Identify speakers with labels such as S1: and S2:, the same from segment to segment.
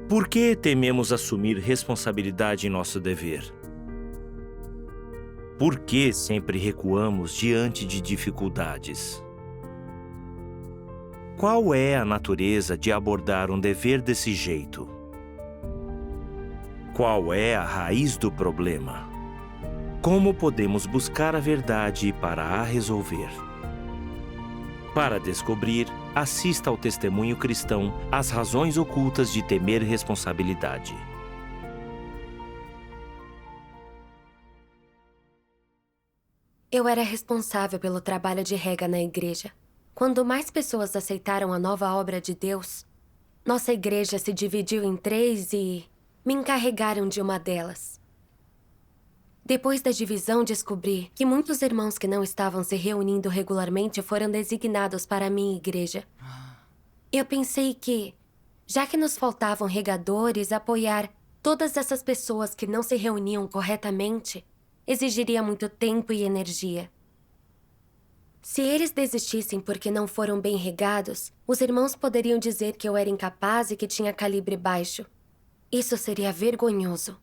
S1: Por que tememos assumir responsabilidade em nosso dever? Por que sempre recuamos diante de dificuldades? Qual é a natureza de abordar um dever desse jeito? Qual é a raiz do problema? Como podemos buscar a verdade para a resolver? Para descobrir, assista ao testemunho cristão As Razões Ocultas de Temer Responsabilidade.
S2: Eu era responsável pelo trabalho de rega na igreja. Quando mais pessoas aceitaram a nova obra de Deus, nossa igreja se dividiu em 3 e me encarregaram de uma delas. Depois da divisão, descobri que muitos irmãos que não estavam se reunindo regularmente foram designados para a minha igreja. Eu pensei que, já que nos faltavam regadores, apoiar todas essas pessoas que não se reuniam corretamente exigiria muito tempo e energia. Se eles desistissem porque não foram bem regados, os irmãos poderiam dizer que eu era incapaz e que tinha calibre baixo. Isso seria vergonhoso.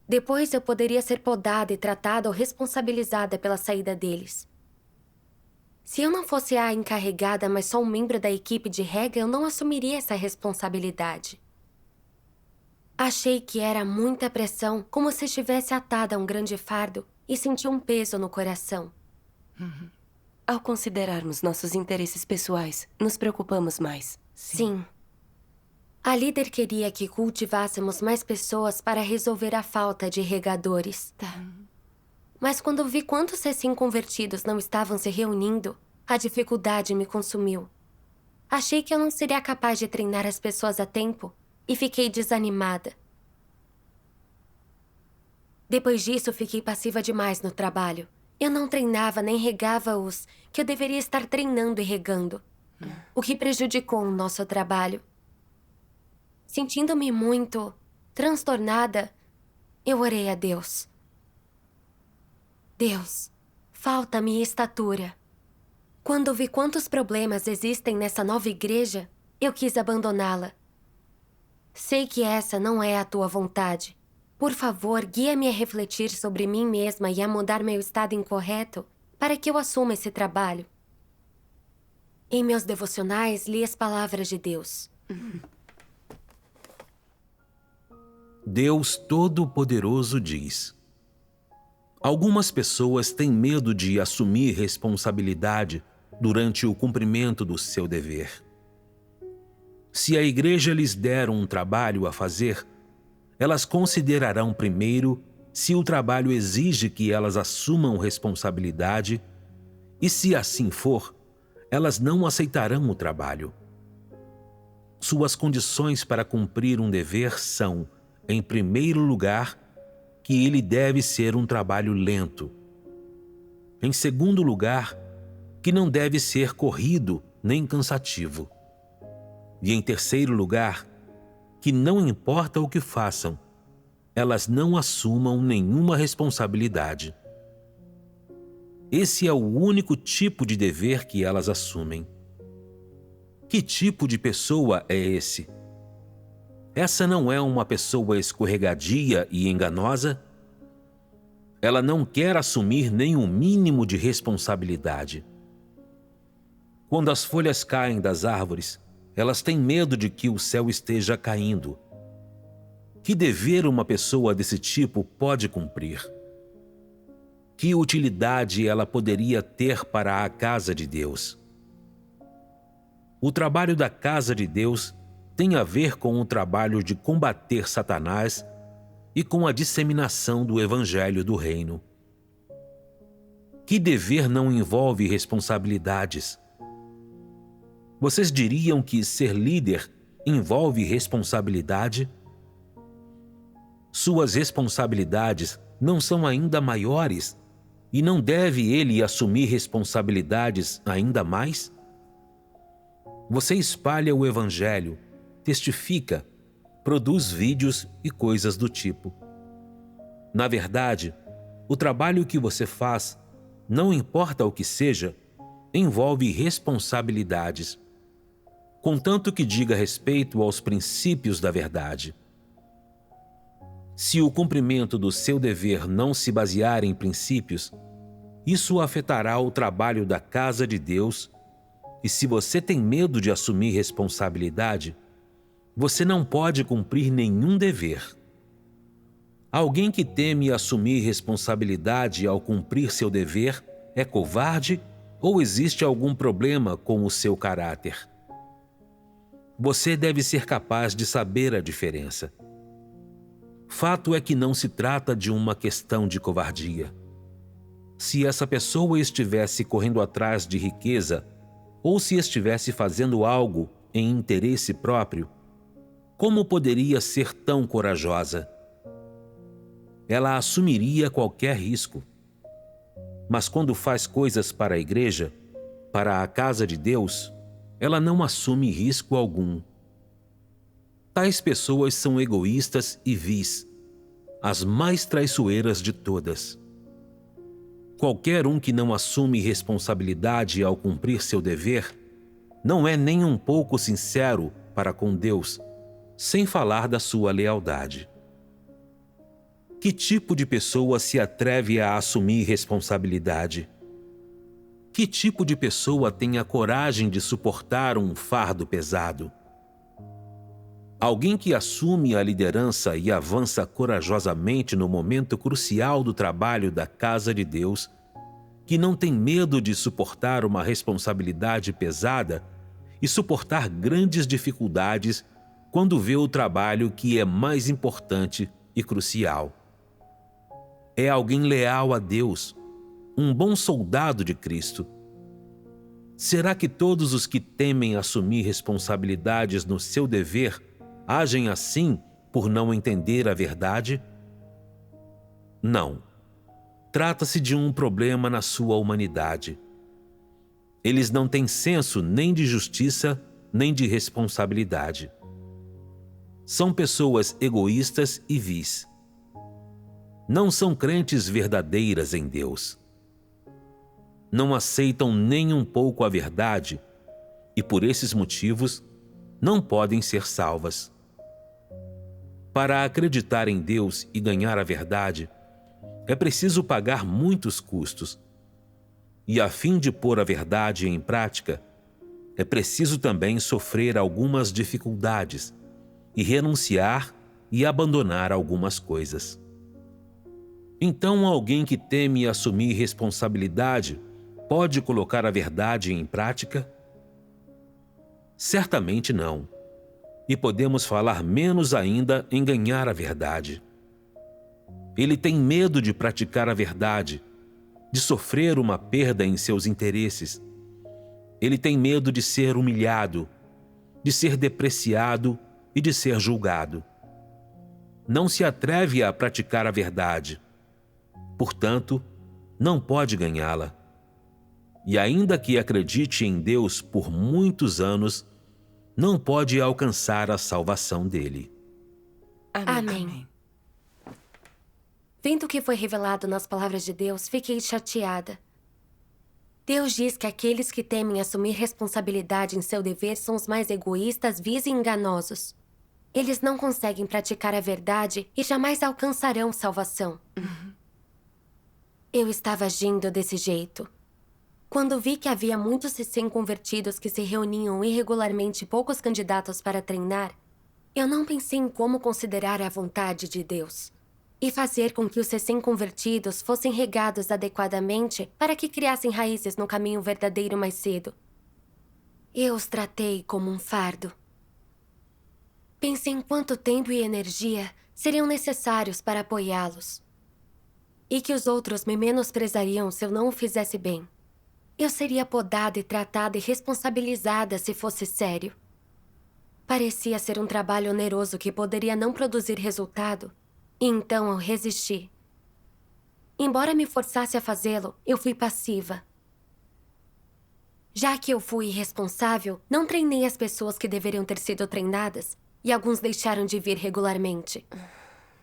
S2: Depois eu poderia ser podada e tratada ou responsabilizada pela saída deles. Se eu não fosse a encarregada, mas só um membro da equipe de rega, eu não assumiria essa responsabilidade. Achei que era muita pressão, como se estivesse atada a um grande fardo, e senti um peso no coração.
S3: Ao considerarmos nossos interesses pessoais, nos preocupamos mais.
S2: Sim. A líder queria que cultivássemos mais pessoas para resolver a falta de regadores. Mas quando vi quantos recém-convertidos não estavam se reunindo, a dificuldade me consumiu. Achei que eu não seria capaz de treinar as pessoas a tempo e fiquei desanimada. Depois disso, fiquei passiva demais no trabalho. Eu não treinava nem regava os que eu deveria estar treinando e regando, o que prejudicou o nosso trabalho. Sentindo-me muito transtornada, eu orei a Deus. Deus, falta-me estatura. Quando vi quantos problemas existem nessa nova igreja, eu quis abandoná-la. Sei que essa não é a tua vontade. Por favor, guia-me a refletir sobre mim mesma e a mudar meu estado incorreto para que eu assuma esse trabalho. Em meus devocionais, li as palavras de Deus.
S4: Deus Todo-Poderoso diz: algumas pessoas têm medo de assumir responsabilidade durante o cumprimento do seu dever. Se a igreja lhes der um trabalho a fazer, elas considerarão primeiro se o trabalho exige que elas assumam responsabilidade e, se assim for, elas não aceitarão o trabalho. Suas condições para cumprir um dever são, em primeiro lugar, que ele deve ser um trabalho lento. Em segundo lugar, que não deve ser corrido nem cansativo. E em terceiro lugar, que não importa o que façam, elas não assumam nenhuma responsabilidade. Esse é o único tipo de dever que elas assumem. Que tipo de pessoa é esse? Essa não é uma pessoa escorregadia e enganosa? Ela não quer assumir nem o mínimo de responsabilidade. Quando as folhas caem das árvores, elas têm medo de que o céu esteja caindo. Que dever uma pessoa desse tipo pode cumprir? Que utilidade ela poderia ter para a casa de Deus? O trabalho da casa de Deus tem a ver com o trabalho de combater Satanás e com a disseminação do Evangelho do Reino. Que dever não envolve responsabilidades? Vocês diriam que ser líder envolve responsabilidade? Suas responsabilidades não são ainda maiores e não deve ele assumir responsabilidades ainda mais? Você espalha o Evangelho, testifica, produz vídeos e coisas do tipo. Na verdade, o trabalho que você faz, não importa o que seja, envolve responsabilidades. contanto que diga respeito aos princípios da verdade. Se o cumprimento do seu dever não se basear em princípios, isso afetará o trabalho da casa de Deus, e se você tem medo de assumir responsabilidade, você não pode cumprir nenhum dever. Alguém que teme assumir responsabilidade ao cumprir seu dever é covarde ou existe algum problema com o seu caráter? Você deve ser capaz de saber a diferença. Fato é que não se trata de uma questão de covardia. Se essa pessoa estivesse correndo atrás de riqueza ou se estivesse fazendo algo em interesse próprio, como poderia ser tão corajosa? Ela assumiria qualquer risco. Mas quando faz coisas para a igreja, para a casa de Deus, ela não assume risco algum. Tais pessoas são egoístas e vis, as mais traiçoeiras de todas. Qualquer um que não assume responsabilidade ao cumprir seu dever, não é nem um pouco sincero para com Deus, sem falar da sua lealdade. Que tipo de pessoa se atreve a assumir responsabilidade? Que tipo de pessoa tem a coragem de suportar um fardo pesado? Alguém que assume a liderança e avança corajosamente no momento crucial do trabalho da casa de Deus, que não tem medo de suportar uma responsabilidade pesada e suportar grandes dificuldades quando vê o trabalho que é mais importante e crucial. É alguém leal a Deus, um bom soldado de Cristo. Será que todos os que temem assumir responsabilidades no seu dever agem assim por não entender a verdade? Não. Trata-se de um problema na sua humanidade. Eles não têm senso nem de justiça, nem de responsabilidade. São pessoas egoístas e vis. Não são crentes verdadeiras em Deus. Não aceitam nem um pouco a verdade e, por esses motivos, não podem ser salvas. Para acreditar em Deus e ganhar a verdade, é preciso pagar muitos custos. E a fim de pôr a verdade em prática, é preciso também sofrer algumas dificuldades e renunciar e abandonar algumas coisas. Então, alguém que teme assumir responsabilidade pode colocar a verdade em prática? Certamente não. E podemos falar menos ainda em ganhar a verdade. Ele tem medo de praticar a verdade, de sofrer uma perda em seus interesses. Ele tem medo de ser humilhado, de ser depreciado e de ser julgado. Não se atreve a praticar a verdade. Portanto, não pode ganhá-la. E ainda que acredite em Deus por muitos anos, não pode alcançar a salvação dele.
S2: Amém. Vendo o que foi revelado nas palavras de Deus, fiquei chateada. Deus diz que aqueles que temem assumir responsabilidade em seu dever são os mais egoístas, vis e enganosos. Eles não conseguem praticar a verdade e jamais alcançarão salvação. Eu estava agindo desse jeito. Quando vi que havia muitos recém-convertidos que se reuniam irregularmente e poucos candidatos para treinar, eu não pensei em como considerar a vontade de Deus e fazer com que os recém-convertidos fossem regados adequadamente para que criassem raízes no caminho verdadeiro mais cedo. Eu os tratei como um fardo. Pensei em quanto tempo e energia seriam necessários para apoiá-los. E que os outros me menosprezariam se eu não o fizesse bem. Eu seria podada e tratada e responsabilizada se fosse sério. Parecia ser um trabalho oneroso que poderia não produzir resultado, e então eu resisti. Embora me forçasse a fazê-lo, eu fui passiva. Já que eu fui irresponsável, não treinei as pessoas que deveriam ter sido treinadas, e alguns deixaram de vir regularmente.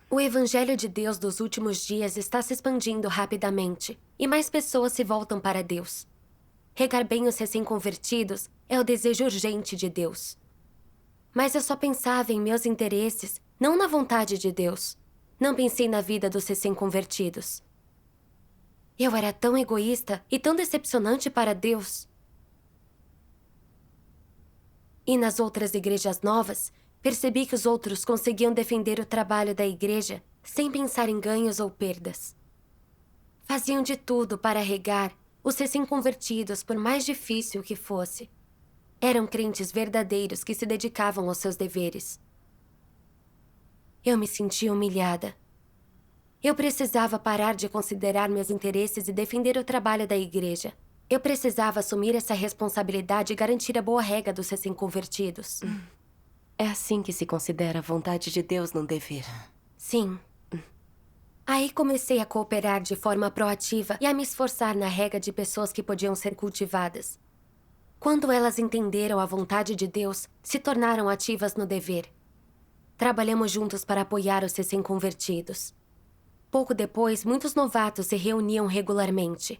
S2: O Evangelho de Deus dos últimos dias está se expandindo rapidamente, e mais pessoas se voltam para Deus. regar bem os recém-convertidos é o desejo urgente de Deus. Mas eu só pensava em meus interesses, não na vontade de Deus. Não pensei na vida dos recém-convertidos. Eu era tão egoísta e tão decepcionante para Deus. E nas outras igrejas novas, percebi que os outros conseguiam defender o trabalho da igreja sem pensar em ganhos ou perdas. Faziam de tudo para regar os recém-convertidos, por mais difícil que fosse. Eram crentes verdadeiros que se dedicavam aos seus deveres. Eu me sentia humilhada. Eu precisava parar de considerar meus interesses e defender o trabalho da igreja. Eu precisava assumir essa responsabilidade e garantir a boa rega dos recém-convertidos.
S3: É assim que se considera a vontade de Deus num dever.
S2: Sim. Aí comecei a cooperar de forma proativa e a me esforçar na rega de pessoas que podiam ser cultivadas. Quando elas entenderam a vontade de Deus, se tornaram ativas no dever. Trabalhamos juntos para apoiar os recém-convertidos. Pouco depois, muitos novatos se reuniam regularmente.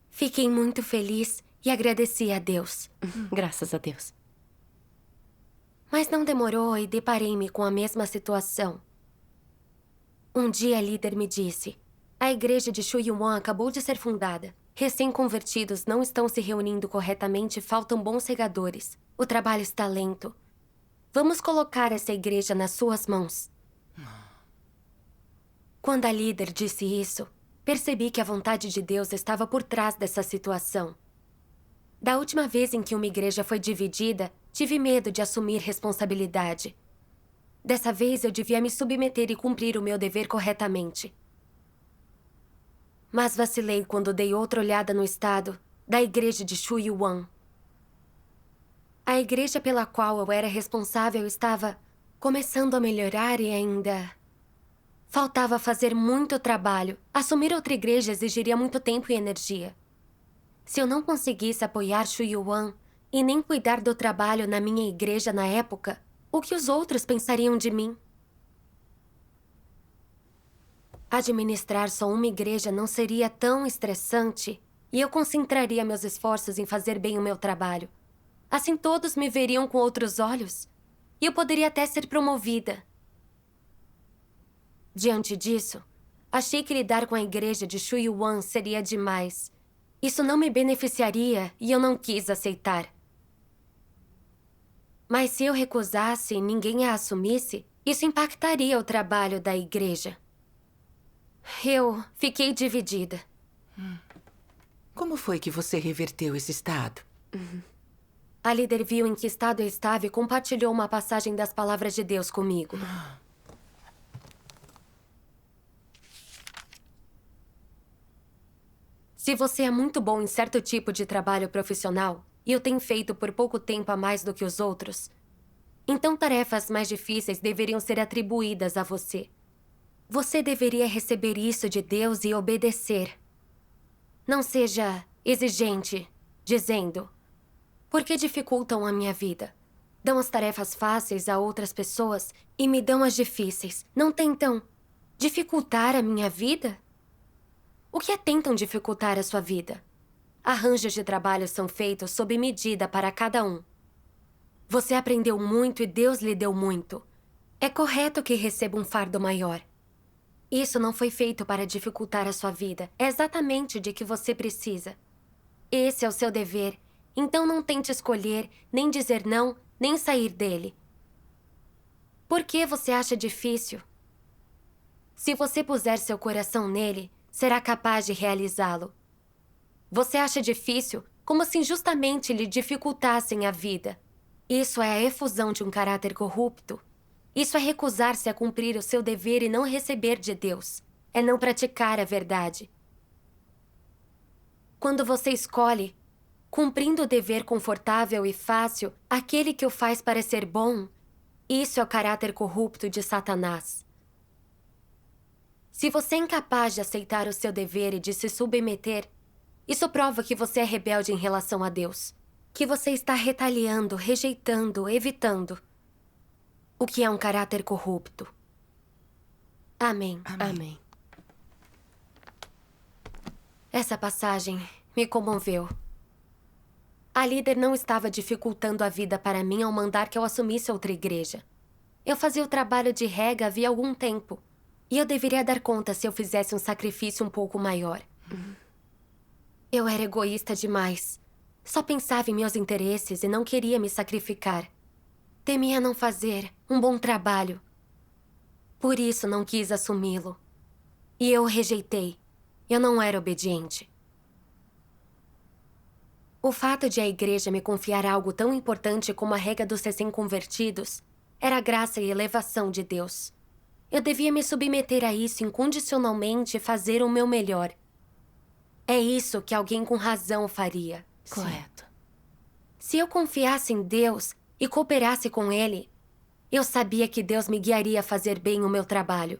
S2: Fiquei muito feliz e agradeci a Deus.
S3: Graças a Deus.
S2: Mas não demorou e deparei-me com a mesma situação. Um dia a líder me disse: a igreja de Shuyuan acabou de ser fundada. Recém-convertidos não estão se reunindo corretamente e faltam bons regadores. O trabalho está lento. Vamos colocar essa igreja nas suas mãos. Quando a líder disse isso, percebi que a vontade de Deus estava por trás dessa situação. Da última vez em que uma igreja foi dividida, tive medo de assumir responsabilidade. Dessa vez eu devia me submeter e cumprir o meu dever corretamente. Mas vacilei quando dei outra olhada no estado da igreja de Shuyuan. A igreja pela qual eu era responsável estava começando a melhorar e ainda faltava fazer muito trabalho. Assumir outra igreja exigiria muito tempo e energia. Se eu não conseguisse apoiar Shuyuan e nem cuidar do trabalho na minha igreja na época, o que os outros pensariam de mim? Administrar só uma igreja não seria tão estressante e eu concentraria meus esforços em fazer bem o meu trabalho. Assim todos me veriam com outros olhos e eu poderia até ser promovida. Diante disso, achei que lidar com a igreja de Shuyuan seria demais. Isso não me beneficiaria e eu não quis aceitar. Mas se eu recusasse e ninguém a assumisse, isso impactaria o trabalho da igreja. Eu fiquei dividida.
S5: Como foi que você reverteu esse estado?
S2: A líder viu em que estado eu estava e compartilhou uma passagem das palavras de Deus comigo. Se você é muito bom em certo tipo de trabalho profissional e o tem feito por pouco tempo a mais do que os outros, então tarefas mais difíceis deveriam ser atribuídas a você. Você deveria receber isso de Deus e obedecer. Não seja exigente, dizendo: por que dificultam a minha vida? Dão as tarefas fáceis a outras pessoas e me dão as difíceis. Não tentam dificultar a minha vida? O que é tentam dificultar a sua vida? Arranjos de trabalho são feitos sob medida para cada um. Você aprendeu muito e Deus lhe deu muito. É correto que receba um fardo maior. Isso não foi feito para dificultar a sua vida. É exatamente de que você precisa. Esse é o seu dever. Então não tente escolher, nem dizer não, nem sair dele. Por que você acha difícil? Se você puser seu coração nele, será capaz de realizá-lo. Você acha difícil como se injustamente lhe dificultassem a vida. Isso é a efusão de um caráter corrupto. Isso é recusar-se a cumprir o seu dever e não receber de Deus. É não praticar a verdade. Quando você escolhe, cumprindo o dever confortável e fácil, aquele que o faz parecer bom, isso é o caráter corrupto de Satanás. Se você é incapaz de aceitar o seu dever e de se submeter, isso prova que você é rebelde em relação a Deus. Que você está retaliando, rejeitando, evitando. O que é um caráter corrupto. Amém.
S3: Amém.
S2: Essa passagem Me comoveu. A líder não estava dificultando a vida para mim ao mandar que eu assumisse outra igreja. Eu fazia o trabalho de rega havia algum tempo. E eu deveria dar conta se eu fizesse um sacrifício um pouco maior. Eu era egoísta demais. Só pensava em meus interesses e não queria me sacrificar. Temia não fazer um bom trabalho. Por isso não quis assumi-lo. E eu o rejeitei. Eu não era obediente. O fato de a igreja me confiar algo tão importante como a rega dos recém-convertidos era a graça e elevação de Deus. Eu devia me submeter a isso incondicionalmente e fazer o meu melhor. É isso que alguém com razão faria.
S3: Correto.
S2: Se eu confiasse em Deus e cooperasse com Ele, eu sabia que Deus me guiaria a fazer bem o meu trabalho.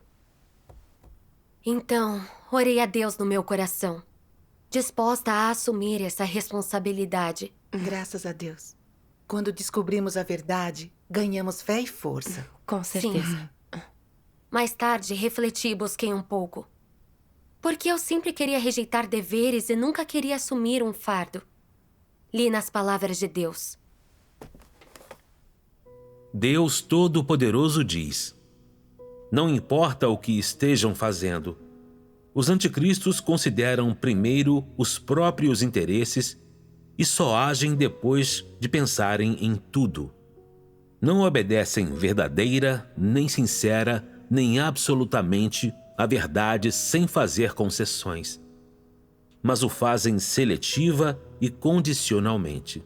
S2: Então, orei a Deus no meu coração, disposta a assumir essa responsabilidade.
S5: Graças a Deus. Quando descobrimos a verdade, ganhamos fé e força.
S3: Com certeza.
S2: Mais tarde, refleti e busquei um pouco. Porque eu sempre queria rejeitar deveres e nunca queria assumir um fardo. Li nas palavras de Deus.
S4: Deus Todo-Poderoso diz: não importa o que estejam fazendo, os anticristos consideram primeiro os próprios interesses e só agem depois de pensarem em tudo. Não obedecem verdadeira, nem sincera, nem absolutamente a verdade sem fazer concessões, mas o fazem seletiva e condicionalmente.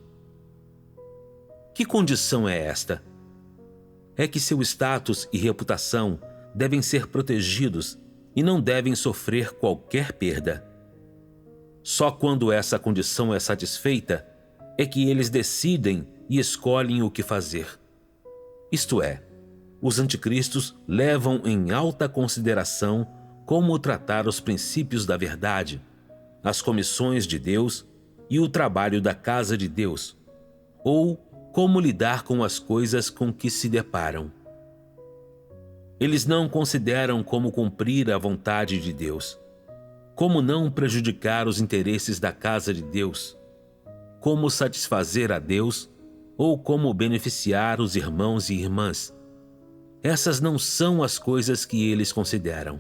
S4: Que condição é esta? É que seu status e reputação devem ser protegidos e não devem sofrer qualquer perda. Só quando essa condição é satisfeita é que eles decidem e escolhem o que fazer. Isto é, os anticristos levam em alta consideração como tratar os princípios da verdade, as comissões de Deus e o trabalho da casa de Deus, ou como lidar com as coisas com que se deparam. Eles não consideram como cumprir a vontade de Deus, como não prejudicar os interesses da casa de Deus, como satisfazer a Deus ou como beneficiar os irmãos e irmãs. Essas não são as coisas que eles consideram.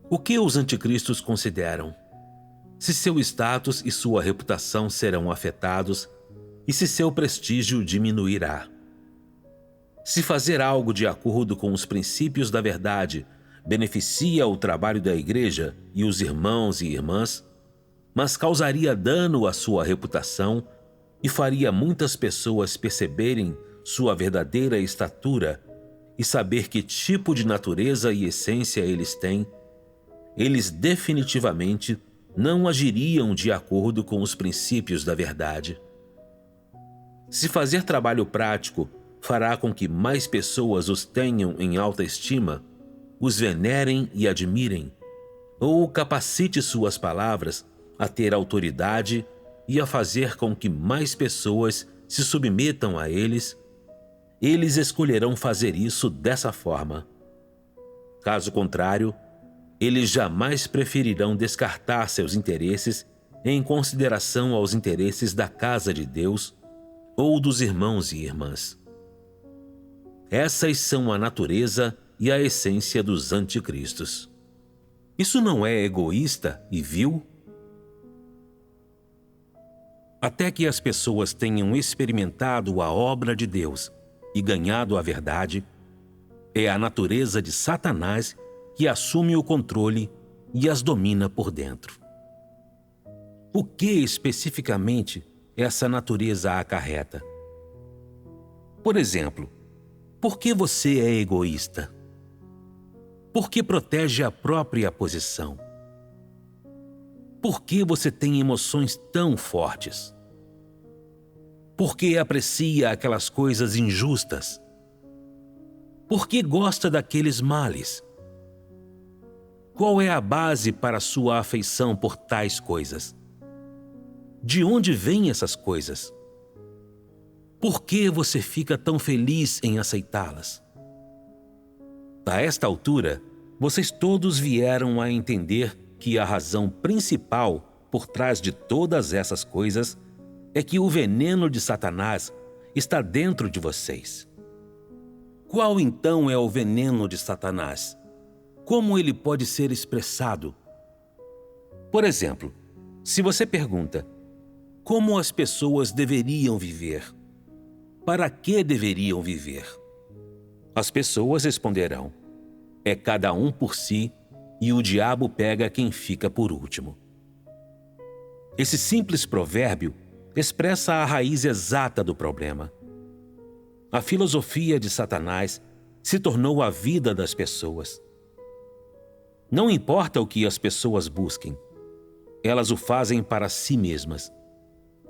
S4: O que os anticristos consideram? Se seu status e sua reputação serão afetados e se seu prestígio diminuirá. Se fazer algo de acordo com os princípios da verdade beneficia o trabalho da igreja e os irmãos e irmãs, mas causaria dano à sua reputação e faria muitas pessoas perceberem sua verdadeira estatura e saber que tipo de natureza e essência eles têm, eles definitivamente não agiriam de acordo com os princípios da verdade. Se fazer trabalho prático fará com que mais pessoas os tenham em alta estima, os venerem e admirem, ou capacite suas palavras a ter autoridade e a fazer com que mais pessoas se submetam a eles, eles escolherão fazer isso dessa forma. Caso contrário, eles jamais preferirão descartar seus interesses em consideração aos interesses da casa de Deus ou dos irmãos e irmãs. Essas são a natureza e a essência dos anticristos. Isso não é egoísta e vil? Até que as pessoas tenham experimentado a obra de Deus e ganhado a verdade, é a natureza de Satanás que assume o controle e as domina por dentro. O que especificamente essa natureza acarreta? Por exemplo, por que você é egoísta? Por que protege a própria posição? Por que você tem emoções tão fortes? Por que aprecia aquelas coisas injustas? Por que gosta daqueles males? Qual é a base para sua afeição por tais coisas? De onde vêm essas coisas? Por que você fica tão feliz em aceitá-las? A esta altura, vocês todos vieram a entender que a razão principal por trás de todas essas coisas é que o veneno de Satanás está dentro de vocês. Qual então é o veneno de Satanás? Como ele pode ser expressado? Por exemplo, se você pergunta: como as pessoas deveriam viver? Para que deveriam viver? As pessoas responderão: é cada um por si e o diabo pega quem fica por último. Esse simples provérbio expressa a raiz exata do problema. A filosofia de Satanás se tornou a vida das pessoas. Não importa o que as pessoas busquem, elas o fazem para si mesmas.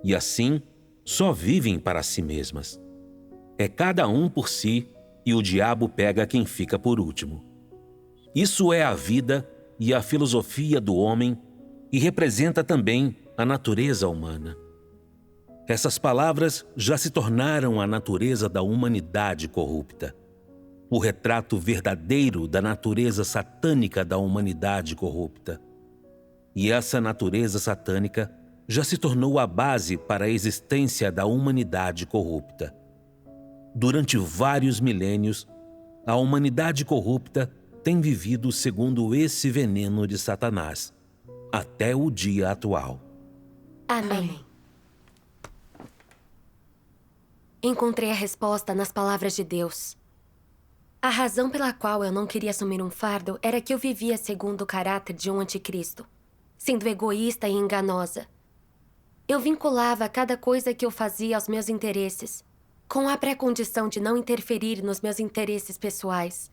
S4: E assim, só vivem para si mesmas. É cada um por si e o diabo pega quem fica por último. Isso é a vida e a filosofia do homem e representa também a natureza humana. Essas palavras já se tornaram a natureza da humanidade corrupta, o retrato verdadeiro da natureza satânica da humanidade corrupta. E essa natureza satânica já se tornou a base para a existência da humanidade corrupta. Durante vários milênios, a humanidade corrupta tem vivido segundo esse veneno de Satanás, até o dia atual.
S2: Amém. Encontrei a resposta nas palavras de Deus. A razão pela qual eu não queria assumir um fardo era que eu vivia segundo o caráter de um anticristo, sendo egoísta e enganosa. Eu vinculava cada coisa que eu fazia aos meus interesses, com a pré-condição de não interferir nos meus interesses pessoais.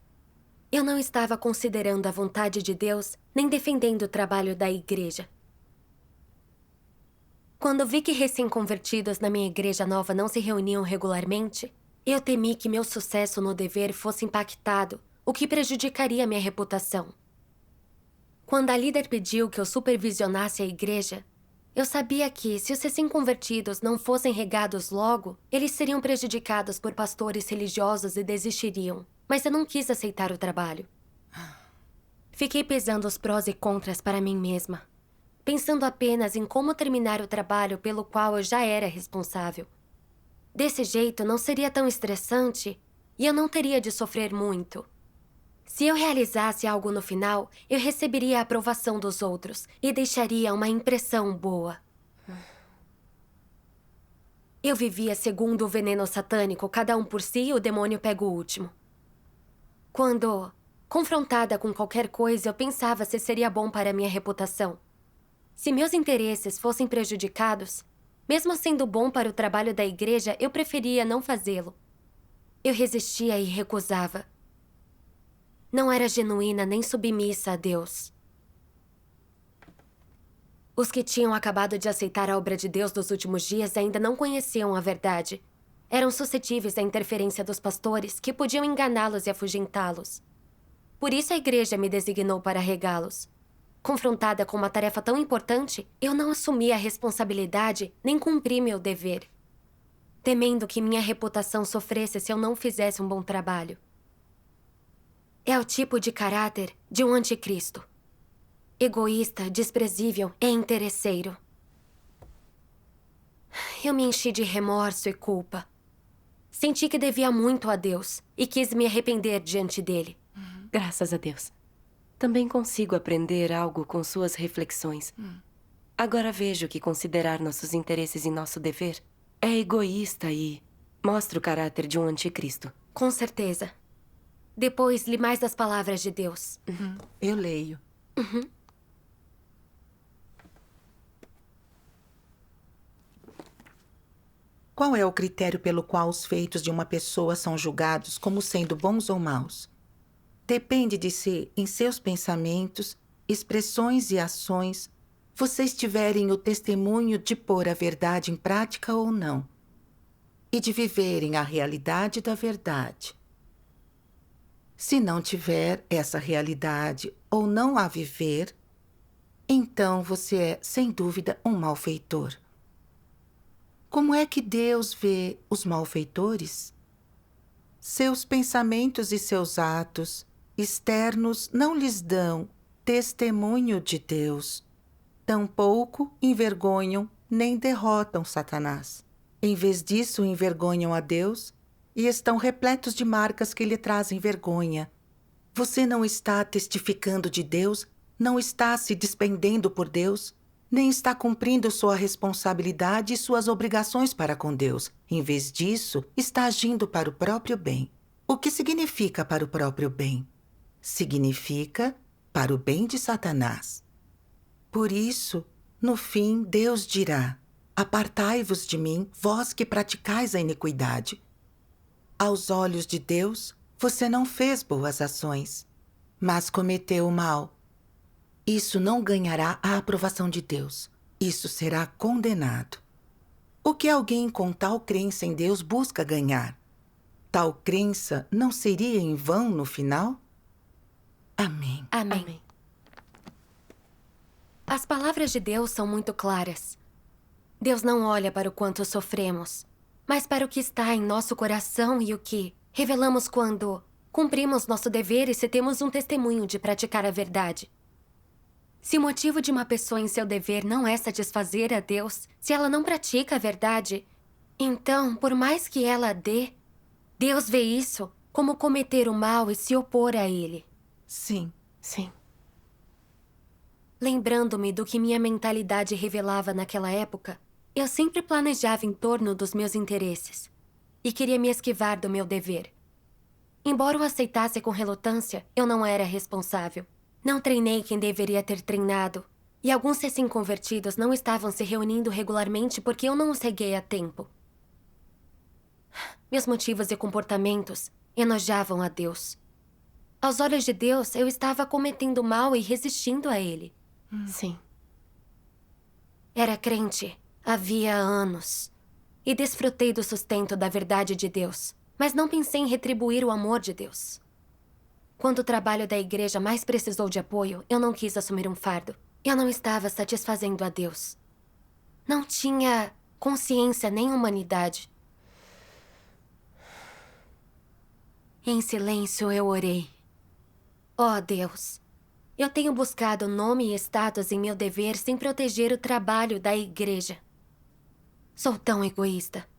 S2: Eu não estava considerando a vontade de Deus, nem defendendo o trabalho da igreja. Quando vi que recém-convertidos na minha igreja nova não se reuniam regularmente, eu temi que meu sucesso no dever fosse impactado, o que prejudicaria minha reputação. Quando a líder pediu que eu supervisionasse a igreja, eu sabia que, se os recém-convertidos não fossem regados logo, eles seriam prejudicados por pastores religiosos e desistiriam. Mas eu não quis aceitar o trabalho. Fiquei pesando os prós e contras para mim mesma, pensando apenas em como terminar o trabalho pelo qual eu já era responsável. Desse jeito, não seria tão estressante e eu não teria de sofrer muito. Se eu realizasse algo no final, eu receberia a aprovação dos outros e deixaria uma impressão boa. Eu vivia segundo o veneno satânico, cada um por si e o demônio pega o último. Quando, confrontada com qualquer coisa, eu pensava se seria bom para a minha reputação. Se meus interesses fossem prejudicados, mesmo sendo bom para o trabalho da igreja, eu preferia não fazê-lo. Eu resistia e recusava. Não era genuína nem submissa a Deus. Os que tinham acabado de aceitar a obra de Deus nos últimos dias ainda não conheciam a verdade. Eram suscetíveis à interferência dos pastores, que podiam enganá-los e afugentá-los. Por isso a igreja me designou para regá-los. Confrontada com uma tarefa tão importante, eu não assumi a responsabilidade nem cumpri meu dever, temendo que minha reputação sofresse se eu não fizesse um bom trabalho. É o tipo de caráter de um anticristo. Egoísta, desprezível e interesseiro. Eu me enchi de remorso e culpa. Senti que devia muito a Deus e quis me arrepender diante dele.
S3: Graças a Deus. Também consigo aprender algo com suas reflexões. Agora vejo que considerar nossos interesses e nosso dever é egoísta e mostra o caráter de um anticristo.
S2: Com certeza. Depois li mais das palavras de Deus.
S5: Eu leio. Qual é o critério pelo qual os feitos de uma pessoa são julgados como sendo bons ou maus? Depende de se, em seus pensamentos, expressões e ações, vocês tiverem o testemunho de pôr a verdade em prática ou não, e de viverem a realidade da verdade. Se não tiver essa realidade ou não a viver, então você é, sem dúvida, um malfeitor. Como é que Deus vê os malfeitores? Seus pensamentos e seus atos externos não lhes dão testemunho de Deus. Tampouco envergonham nem derrotam Satanás. Em vez disso, envergonham a Deus e estão repletos de marcas que lhe trazem vergonha. Você não está testificando de Deus, não está se despendendo por Deus, nem está cumprindo sua responsabilidade e suas obrigações para com Deus. Em vez disso, está agindo para o próprio bem. O que significa para o próprio bem? Significa para o bem de Satanás. Por isso, no fim, Deus dirá: apartai-vos de mim, vós que praticais a iniquidade. Aos olhos de Deus, você não fez boas ações, mas cometeu o mal. Isso não ganhará a aprovação de Deus. Isso será condenado. O que alguém com tal crença em Deus busca ganhar? Tal crença não seria em vão no final? Amém.
S2: Amém.
S3: Amém.
S2: As palavras de Deus são muito claras. Deus não olha para o quanto sofremos, mas para o que está em nosso coração e o que revelamos quando cumprimos nosso dever e se temos um testemunho de praticar a verdade. Se o motivo de uma pessoa em seu dever não é satisfazer a Deus, se ela não pratica a verdade, então, por mais que ela dê, Deus vê isso como cometer o mal e se opor a ele.
S5: Sim.
S3: Sim.
S2: Lembrando-me do que minha mentalidade revelava naquela época, eu sempre planejava em torno dos meus interesses e queria me esquivar do meu dever. Embora o aceitasse com relutância, eu não era responsável. Não treinei quem deveria ter treinado, e alguns recém-convertidos não estavam se reunindo regularmente porque eu não os reguei a tempo. Meus motivos e comportamentos enojavam a Deus. Aos olhos de Deus, eu estava cometendo mal e resistindo a Ele.
S3: Sim.
S2: Era crente havia anos e desfrutei do sustento da verdade de Deus, mas não pensei em retribuir o amor de Deus. Quando o trabalho da igreja mais precisou de apoio, eu não quis assumir um fardo. Eu não estava satisfazendo a Deus. Não tinha consciência nem humanidade. Em silêncio eu orei. Ó Deus, eu tenho buscado nome e status em meu dever sem proteger o trabalho da igreja. Sou tão egoísta.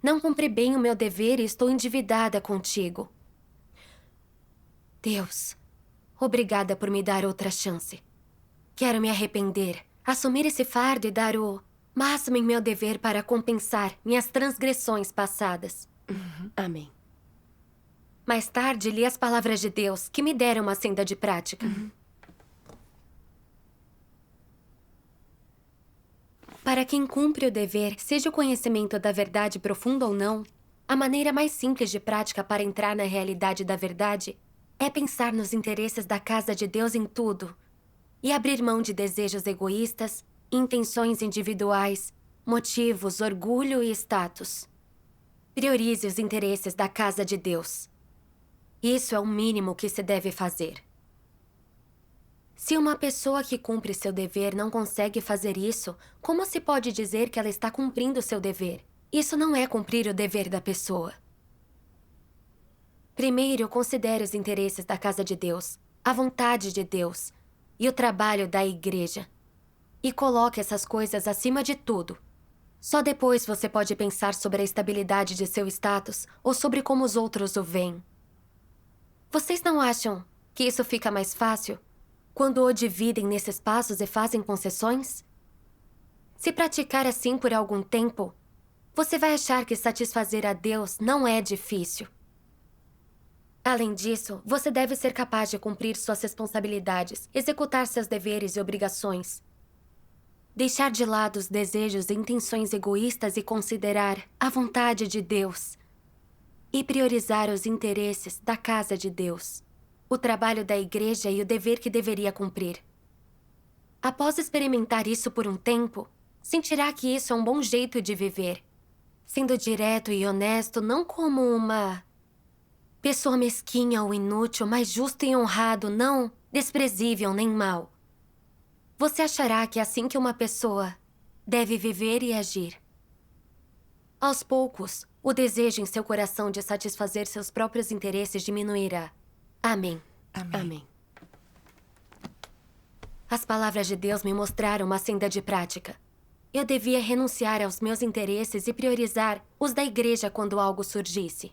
S2: Não cumpri bem o meu dever e estou endividada contigo. Deus, obrigada por me dar outra chance. Quero me arrepender, assumir esse fardo e dar o máximo em meu dever para compensar minhas transgressões passadas.
S3: Amém.
S2: Mais tarde, li as palavras de Deus, que me deram uma senda de prática. Para quem cumpre o dever, seja o conhecimento da verdade profundo ou não, a maneira mais simples de prática para entrar na realidade da verdade é pensar nos interesses da casa de Deus em tudo e abrir mão de desejos egoístas, intenções individuais, motivos, orgulho e status. Priorize os interesses da casa de Deus. Isso é o mínimo que se deve fazer. Se uma pessoa que cumpre seu dever não consegue fazer isso, como se pode dizer que ela está cumprindo seu dever? Isso não é cumprir o dever da pessoa. Primeiro, considere os interesses da casa de Deus, a vontade de Deus e o trabalho da igreja. E coloque essas coisas acima de tudo. Só depois você pode pensar sobre a estabilidade de seu status ou sobre como os outros o veem. Vocês não acham que isso fica mais fácil quando o dividem nesses passos e fazem concessões? Se praticar assim por algum tempo, você vai achar que satisfazer a Deus não é difícil. Além disso, você deve ser capaz de cumprir suas responsabilidades, executar seus deveres e obrigações. Deixar de lado os desejos e intenções egoístas e considerar a vontade de Deus. E priorizar os interesses da casa de Deus, o trabalho da igreja e o dever que deveria cumprir. Após experimentar isso por um tempo, sentirá que isso é um bom jeito de viver, sendo direto e honesto não como uma pessoa mesquinha ou inútil, mas justo e honrado, não desprezível nem mau. Você achará que é assim que uma pessoa deve viver e agir. Aos poucos, o desejo em seu coração de satisfazer seus próprios interesses diminuirá. Amém.
S5: Amém.
S3: Amém.
S2: As palavras de Deus me mostraram uma senda de prática. Eu devia renunciar aos meus interesses e priorizar os da igreja quando algo surgisse.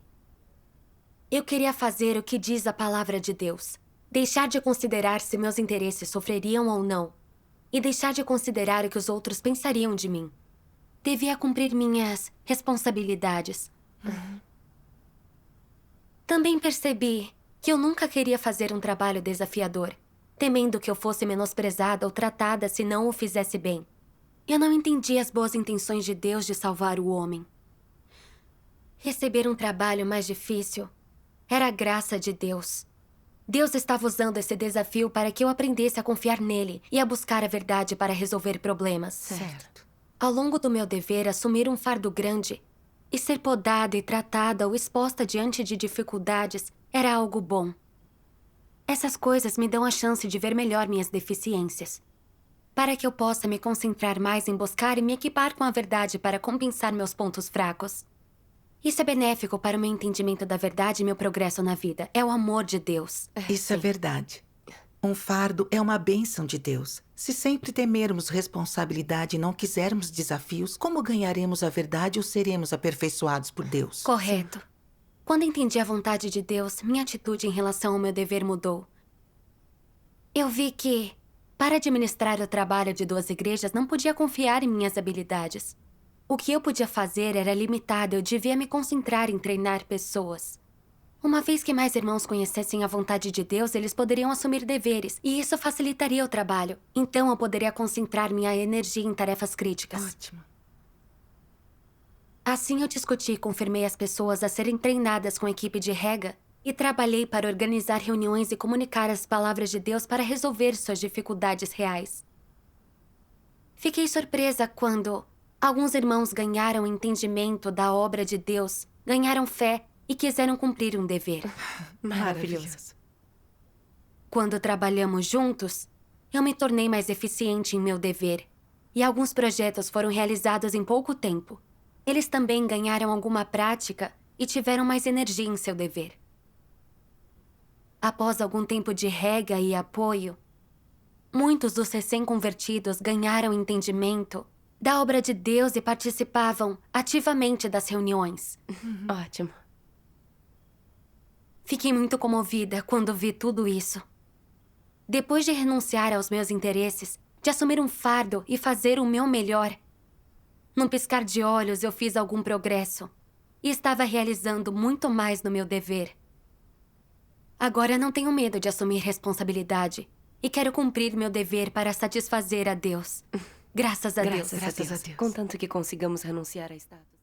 S2: Eu queria fazer o que diz a palavra de Deus. Deixar de considerar se meus interesses sofreriam ou não. E deixar de considerar o que os outros pensariam de mim. Devia cumprir minhas responsabilidades. Também percebi que eu nunca queria fazer um trabalho desafiador, temendo que eu fosse menosprezada ou tratada se não o fizesse bem. Eu não entendi as boas intenções de Deus de salvar o homem. Receber um trabalho mais difícil era a graça de Deus. Deus estava usando esse desafio para que eu aprendesse a confiar nele e a buscar a verdade para resolver problemas.
S5: Certo.
S2: Ao longo do meu dever, assumir um fardo grande e ser podada e tratada ou exposta diante de dificuldades era algo bom. Essas coisas me dão a chance de ver melhor minhas deficiências, para que eu possa me concentrar mais em buscar e me equipar com a verdade para compensar meus pontos fracos. Isso é benéfico para o meu entendimento da verdade e meu progresso na vida. É o amor de Deus.
S5: Isso é verdade. Um fardo é uma bênção de Deus. Se sempre temermos responsabilidade e não quisermos desafios, como ganharemos a verdade ou seremos aperfeiçoados por Deus?
S2: Correto. Quando entendi a vontade de Deus, minha atitude em relação ao meu dever mudou. Eu vi que, para administrar o trabalho de 2 igrejas, não podia confiar em minhas habilidades. O que eu podia fazer era limitado, eu devia me concentrar em treinar pessoas. Uma vez que mais irmãos conhecessem a vontade de Deus, eles poderiam assumir deveres, e isso facilitaria o trabalho. Então eu poderia concentrar minha energia em tarefas críticas.
S5: Ótimo.
S2: Assim eu discuti e confirmei as pessoas a serem treinadas com a equipe de rega e trabalhei para organizar reuniões e comunicar as palavras de Deus para resolver suas dificuldades reais. Fiquei surpresa quando alguns irmãos ganharam entendimento da obra de Deus, ganharam fé e quiseram cumprir um dever.
S3: Maravilhoso.
S2: Quando trabalhamos juntos, eu me tornei mais eficiente em meu dever. E alguns projetos foram realizados em pouco tempo. Eles também ganharam alguma prática e tiveram mais energia em seu dever. Após algum tempo de rega e apoio, muitos dos recém-convertidos ganharam entendimento da obra de Deus e participavam ativamente das reuniões.
S3: Ótimo.
S2: Fiquei muito comovida quando vi tudo isso. Depois de renunciar aos meus interesses, de assumir um fardo e fazer o meu melhor, num piscar de olhos eu fiz algum progresso e estava realizando muito mais no meu dever. Agora não tenho medo de assumir responsabilidade e quero cumprir meu dever para satisfazer a Deus. Graças a Deus.
S3: Graças a Deus. Contanto que consigamos renunciar a status.